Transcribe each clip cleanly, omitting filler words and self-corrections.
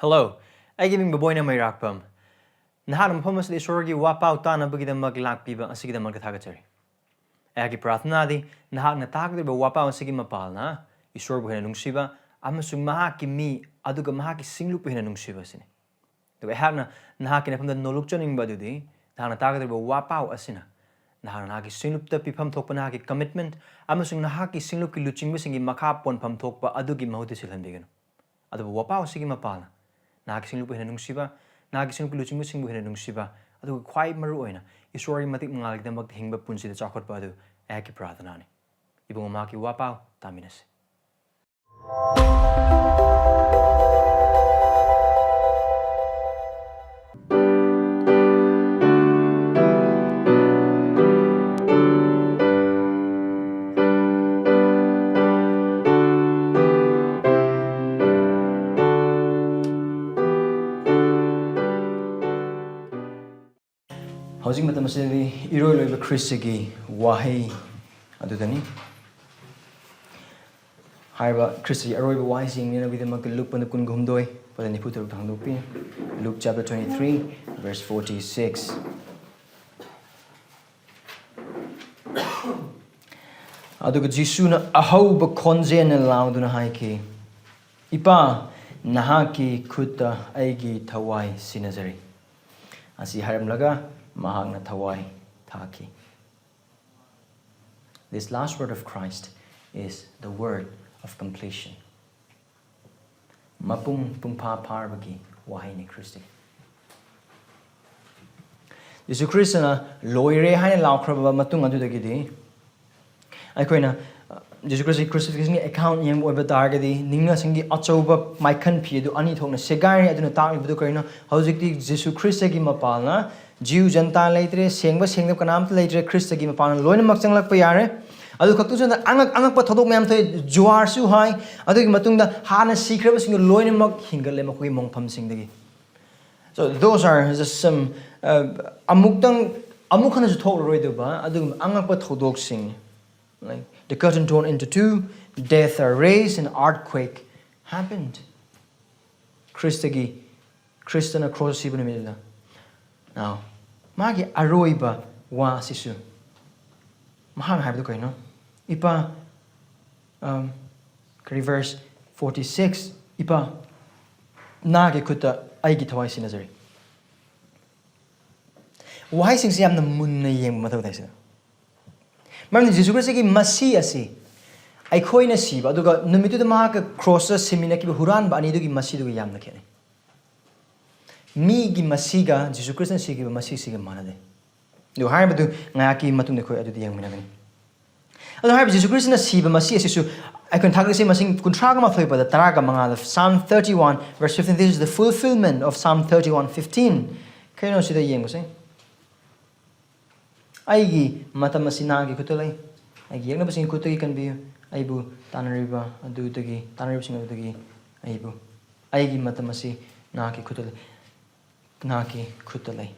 Hello, I giving baboy na may rakpam. Nahanam pamas di sorgi wapaw ta na bagida maglakpiba ang sige magkatagachari. Agi prathna di nahak na takdir ba wapaw ang sige mapal na isor buhay na nungsiba amasung mahaki mi aduga mahaki singlup buhay na nungsiba sini. Diba ehak na nahaki na pamda nolukchaning ba dudi nahak na takdir ba wapaw asina. Nahak na nahaki singlup ta pipam thok pa nahaki commitment amasung nahaki singlup ki luching ba singi makapon pam thok pa adugi mahuti silhandigano. Adu ba wapaw sige mapal na. Nahakising lupa hina nungsiba, nahakising lupa luching musing buhina nungsiba, adu kwai maru oina, isori matik mangalig na maghingba punsi da chakot pa adu, eki prathanani. Ibang umaki wapaw, taminas. Housing matamasili iroi loiba Christigi Wahei adudani haiba Christigi aroiba Wahei sing nina with the Luke pan kun gumdoi pada ni putur thanglupi Luke chapter 23 verse 46 aduga Jisuna ahauba konzen lauduna haiki ipa nahakki khutta eigi thawai sinnajari asi haram laga mahang na thawai thaki. This last word of Christ is the word of completion. Mapung pungpa parbagi Wahei ni Christi. Yesu Kristo na loire haina laukraba matung adudagidi. Aikoina Yesu Kristo crucifixion account yam oiba targadi ningna singi achoba maikan pi adu ani thongna segari aduna tang ibudu kaina hojikti Yesu Kristo gi mapalna Jew janta leitre sengba sengdap kanam te leitre Christ gi mapana loina makchang lakpa yare adu khaktu jana angak pa thodok myam thoi juar su hai adu gi matungda hana sikraba sing loina mak hingale makoi mongpham sing dagi. So those are just some amukhana ju thok roi do ba adu angak pa thodok sing like the curtain torn into two, death are raised, and earthquake happened. Christian across Sibunimilla. Now, Magi Aroiba wa sisu. Mahang have the coin, no? Ipa verse 46. Ipa Nagi khutta eigi thawai sinnajari. Wahai sing siam na mun na yeng mathaw tayo. Maraming Jesu Kristo ki masi asi ay koi na siba aduga numitu da mga cross simina ki huran ba ani dugi masi dugi yam na kene mi gi masiga Jesu Kristo si gi masi siga manade do har ba du ngaki matung de koi adu yang minagani adu har Jesu Kristo na siba masi asi su ay kon thagre se masing kuntraga ma thoi pa da taraga mga Psalm 31 verse 15. This is the fulfillment of Psalm 31:15. Kayo no sida yeng mo say Aigi matamasi nagi kutulay. Aigi yang nabasing kutugi kan biyo. Aibu tanariba adudagi tanariba sing adudagi aibu. Aigi matamasi nagi kutulay. Nagi kutulay.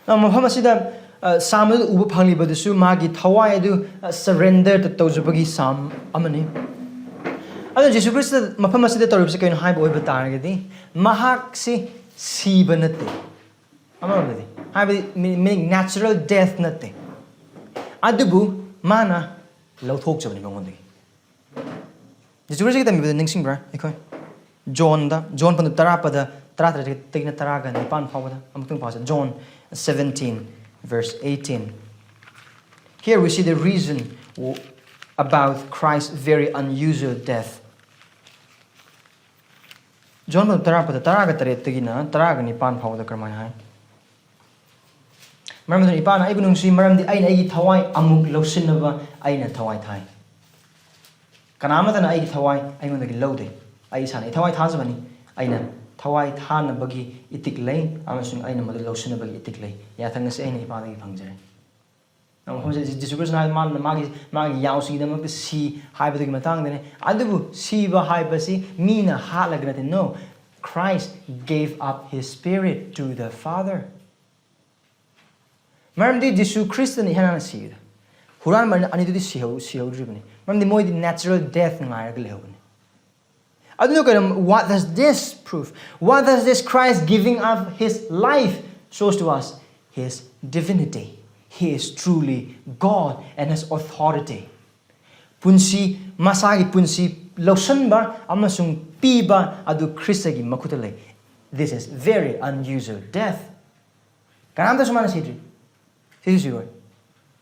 Now mapamasida Psalm uba phangli badusu magi thawai adu surrender to tawjubagi Psalm amani. Ado Jesu Kristo mapamasida toribsa kayo haiba oiba taragadi mahak si siba natte. Meaning natural death natte. Adubu mana lauthok jabani mangondagi. Jesu Kristo kita mibada ningsing bra ikoi. John pandu tarapada tara tigna taraga nipan phawada amtung phawsa John 17 verse 18. Here we see the reason about Christ's very unusual death. John pandu tarapada taraga tigina taraga nipan phawada karmai hai. Maram dun ipana ay gunung si maram di ay na eigi thawai amuk lausin na ba ay na thawai thai. Kanamata na eigi thawai ay mo naging laude. Ay sana thawai thasa bani ay na thawai tha na bagi itik lay amasung ay na madul lausin na bagi itik lay. Yatang nasi ay na ipana gi phangjare. Ang kung sa Jesu Kristo na magi yaw sing na mag si hai ba matang dine. Adubu si ba hai ba si mina halag natin. No, Christ gave up His Spirit to the Father. Maram di Jesu Kristo ni hana si huran man ani di sihaw dribani. Maram di moy di natural death ngai ag lehobani. What does this prove? What does this Christ giving up his life shows to us? His divinity. He is truly God and has authority. Punsi masagi punsi lausanba amasung piba adu Kristagi makutale. This is very unusual death. Kanamda sumana sidri. Sisigoy.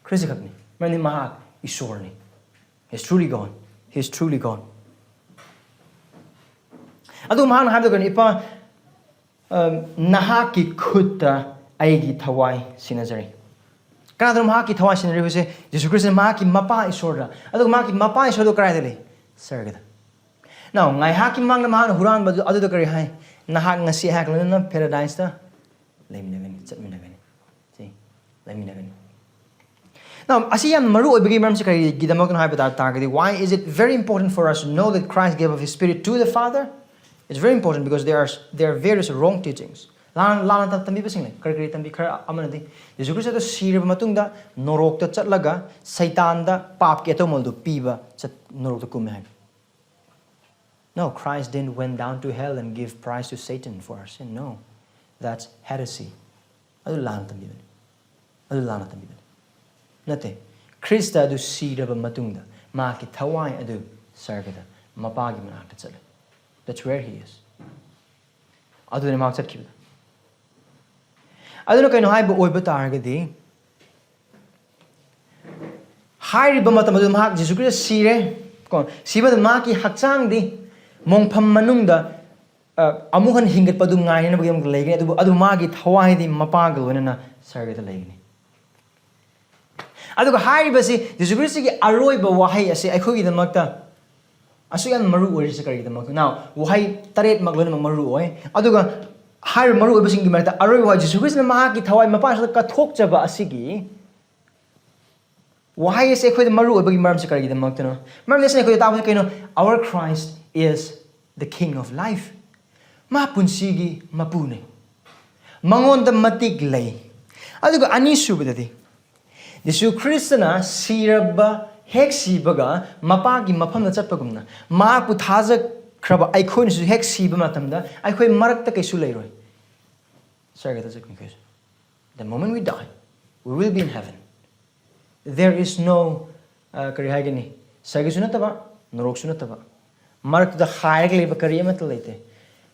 Kristakapni. Mani mahak isorni. He's truly God. He's truly God. Adu mahak na habda ipa nahakki khutta eigi thawai sinnajari. Kanadro nahakki thawai sinnajari huse Jesus Christ nahakki mapa isorda. Adu nahakki mapa isordo karai dele. Sargada. Now ngai haki mang na mahak huran badu adu kari hai. Nahak ngasi hak lana paradise ta. Leminagani chatminagani. See? Leminagani. Now, asiyam maru oibagi maram se kari gidamak na haibata targadi. Why is it very important for us to know that Christ gave of His Spirit to the Father? It's very important because there are various wrong teachings. Lana tambi basing le kari tambi khara amanadi. Jesus Christ to sirab matungda norok ta chatlaga Satan da pap ke to moldu piba chat norok ta kumhe. No, Christ didn't went down to hell and give prize to Satan for our sin. No, that's heresy. Adu lana tambi bani. Adu lana tambi bani. Nate, Krista adu siraba matungda, maki thawai adu sargada, mapagi manakta chala. That's where he is. Adu ne mak chat kibda. Adu no kaino haiba oiba targadi. Hairiba matam adu mak Jesus Christ sire, kon siba adu maki hakchang di mongpham manungda amuhan hingat padu ngai na bagam legni adu magi thawai di mapagal na sargada legni. Aduga hairibasi Jesus Christ ki aroiba wahei ase aikhogi damakta asuyan maru orisa kari damakta. Now wahei taret maglona maru oi aduga hair maru obasing gimarta aroi wa Jesus Christ na mahaki thawai mapa sa kathok chaba asigi wahei ase khoi maru obagi maram se kari damakta no maram lesne khoi tabu kaino our Christ is the King of life. Ma punsigi mapune mangon da matik lay aduga ani subadadi Jesus Christ na siraba hek sibaga mapagi mafam na chatpagumna ma pu thaja kraba aikhoin su hek siba matamda aikhoi marakta kaisu leiroi sarga ta jakni kais. The moment we die we will be in heaven. There is no kari hagani sarga sunataba norok sunataba marak da khaig leba kari amat leite.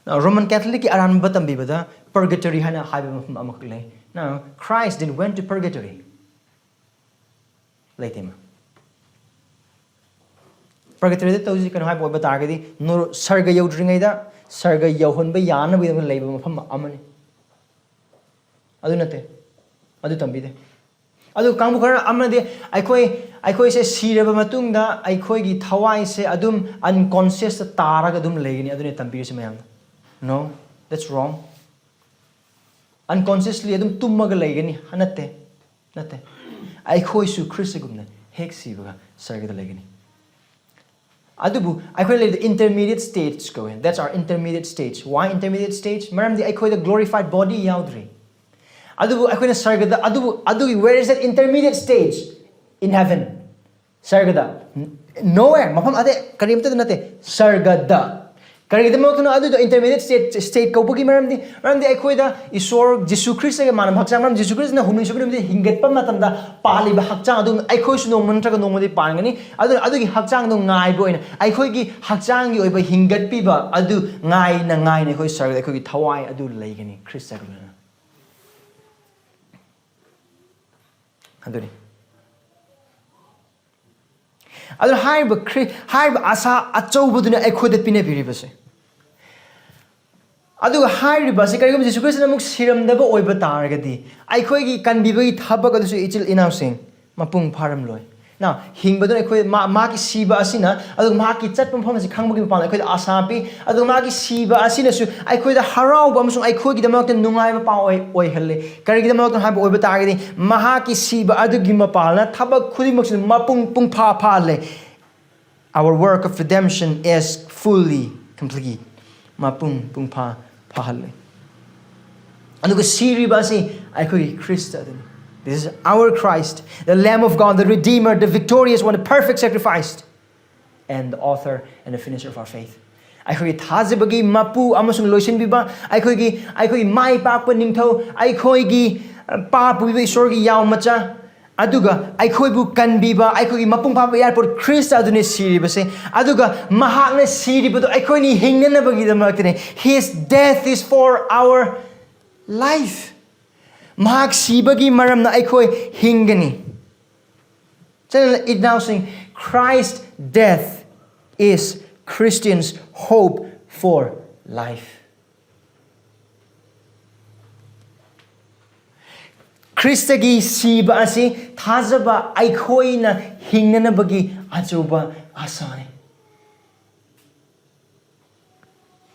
Now Roman Catholic ki aran batam bibada purgatory hana haiba mafam amak lei. Now Christ didn't went to purgatory. Leitima. Purgatory da tawji kan haibo ba targadi no sarga yodringaida sarga yauhon ba yana bi leiba mafam amani. Adu nate. Adu tambide. Adu kangbu khara amade aikoi se siraba matungda aikoi gi thawai se adum unconscious taraga adum legini adune tambire se mayam. No, that's wrong. Unconsciously adum tummaga legini hanate. Nate. Aikoi su Christagumna hexiba sargada legani. Adubu aikoi the intermediate stage go in. That's our intermediate stage. Why intermediate stage? Maram di aikoi the glorified body yaudri. Adubu aikoi na sargada adubu where is that intermediate stage? In heaven. Sargada. Nowhere. Mafam ade karimta nate sargada. Kari the most no the intermediate state ko bugi maram di aikoi da isor Jesus Christ ga manam hakchang maram Jesus Christ na huming sugrim di hinget pa matam da pali ba hakchang adu aikoi su no mantra ga no modi pangani adu gi hakchang no ngai bo ina aikoi gi hakchang gi oiba hinget pi ba adu ngai na khoi sar aikoi gi thawai adu leigani Christ ga na aduni adu haiba asa achobuduna aikoi da pine biribase aduga hairiba se karigum Jesus Christ namuk siramdaba oiba targadi aikoi gi kanbibagi thabak adusu ichil inausing mapung pharam loi. Now hingbadun aikoi ma ki siba asina adu ma ki chatpam pham se khangbugi mapang aikoi asapi adu ma ki siba asina su aikoi da harau ba musung aikoi gi damak nungai ba pa oi halle karigi damak haiba oiba targadi ma ki siba adu gi mapalna thabak khudi mak mapung pung pha le. Our work of redemption is fully complete. Mapung pung pha halle. Anuga siriba si aikoi Christa. This is our Christ, the Lamb of God, the Redeemer, the victorious one, the perfect sacrifice, and the author and the finisher of our faith. ꯑꯩꯈꯣꯏꯒꯤ ꯊꯥꯖꯕꯒꯤ ꯃꯄꯨ ꯑꯃꯁꯨꯡ ꯂꯣꯏꯁꯤꯟꯕꯤꯕ ꯑꯩꯈꯣꯏꯒꯤ ꯃꯥꯏ ꯄꯥꯛꯄ ꯅꯤꯡꯊꯧ ꯑꯩꯈꯣꯏꯒꯤ ꯄꯥ ꯄꯨꯕꯤꯕ ꯏꯁꯣꯔꯒꯤ ꯌꯥꯎ ꯃꯆꯥ ꯑꯗꯨꯒ ꯑꯩꯈꯣꯏꯕꯨ ꯀꯟꯕꯤꯕ ꯑꯩꯈꯣꯏꯒꯤ ꯃꯄꯨꯡ ꯐꯥꯕ ꯏꯌꯥꯔꯄꯣꯔꯠ ꯈ꯭ꯔꯤꯁꯇ ꯑꯗꯨꯅꯤ ꯁꯤꯔꯤꯕꯁꯦ ꯑꯗꯨꯒ ꯃꯍꯥꯛꯅ ꯁꯤꯔꯤꯕꯗꯣ ꯑꯩꯈꯣꯏꯅꯤ ꯍꯤꯡꯅꯅꯕꯒꯤꯗꯃꯛꯇꯅꯤ His death is for our life mahak sibagi maramna aikoi hingani channel it now saying Christ's death is Christians' hope for life Christagi siba asi thazaba aikoina hingnanabagi achoba asane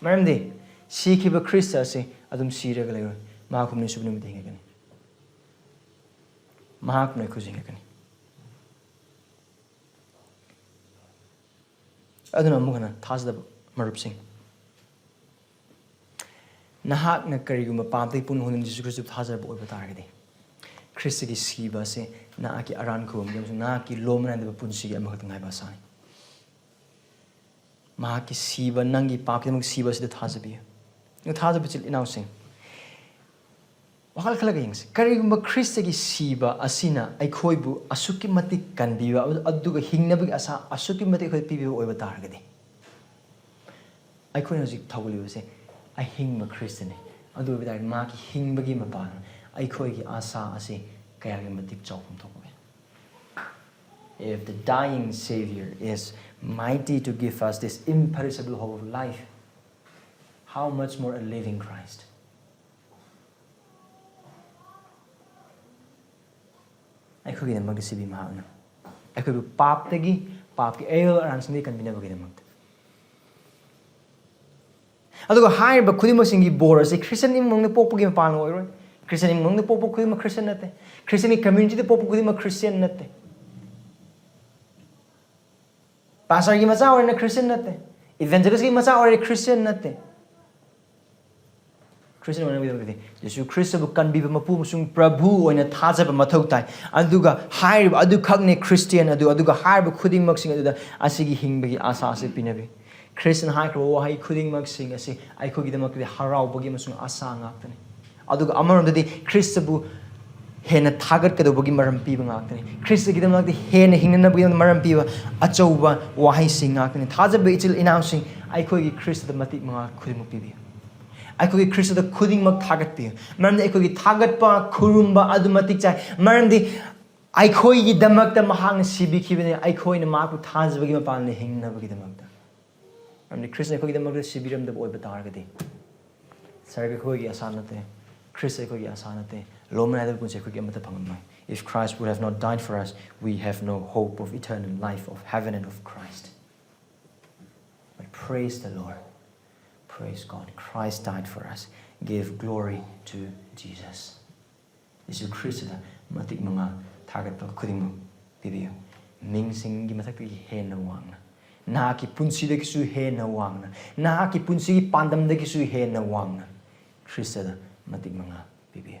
maramdi sikhiba Christ asi adum siraga leiroi mahakumni subnumi dingagani mahakna khujingagani aduna amugana thazaba marupsing nahakna kariguma pamtai punhunum Jesus Christ thazaba oiba taragadi Christ ki siba se nahakki aran khum yamsu nahakki lomna de punsi gi amakhat ngai ba sai mahakki siba nangi papki mak siba se thazabi no thazabi chil inau sing wakal khalaga yingse karigumba Christ ki siba asina aikhoibu asuki matik kanbiwa aduga hingnabagi asa asuki matik khoi pibiwa oiba taragadi aikhoina hojik thawliba se ai hingma Christ ne adu bidar ma ki hingbagi mapa aikhoigi asa asi kayagi matik chawpum thokwe if the dying savior is mighty to give us this imperishable hope of life how much more a living Christ aikhoigi namak sibi mahana aikhoibu pap tagi pap ki ail aransni kanbinabagi namak aduga haiba khudimasingi bor ase Christian imong ne pokpugi mapang oiroi Christian imong ne pokpu khudima Christian nate Christian community de pokpu khudima Christian nate pastor gi macha orina Christian nate evangelist gi macha orina Christian nate Christian orina bidamati Jesu Christ bu kanbiba mapu musung prabhu oina thajaba mathau tai aduga haiba adu khagne Christian aduga haiba khudimak sing aduda asigi hingbagi asa ase pinabi Christian haikro wahai khudingmak sing ase aikhogi damakti haraubagi musung asa ngaktani aduga amaramdadi Christabu hena thagat kadobagi maram piba ngaktani Christagi damakti hena hingnanabagi maram piba achauba wahai sing ngaktani thajabe ichil announcing aikhogi Christ da matik manga khudimuk pibi aikhogi Christ da khudingmak thagat pi maramdi aikhogi thagat pa khurumba adu matik chai maramdi aikhogi damakta mahang sibi khibene aikhoina maku thajabagi mapalne hingnabagi damakta maramdi Christ aikhogi damakta sibiram da oiba taragadi sarga khogi asanate Christ aikhogi asanate lomna da punche khogi amata phangamai if Christ would have not died for us we have no hope of eternal life of heaven and of Christ but praise the Lord praise God Christ died for us give glory to Jesus Jesu Christ da matik manga thagat pa khuding bibiyo mingsing gi mathak pi hena wangna nahakki punsi da kisu hena wangna nahakki punsi gi pandam da kisu hena wangna Christ da matik manga bibiyo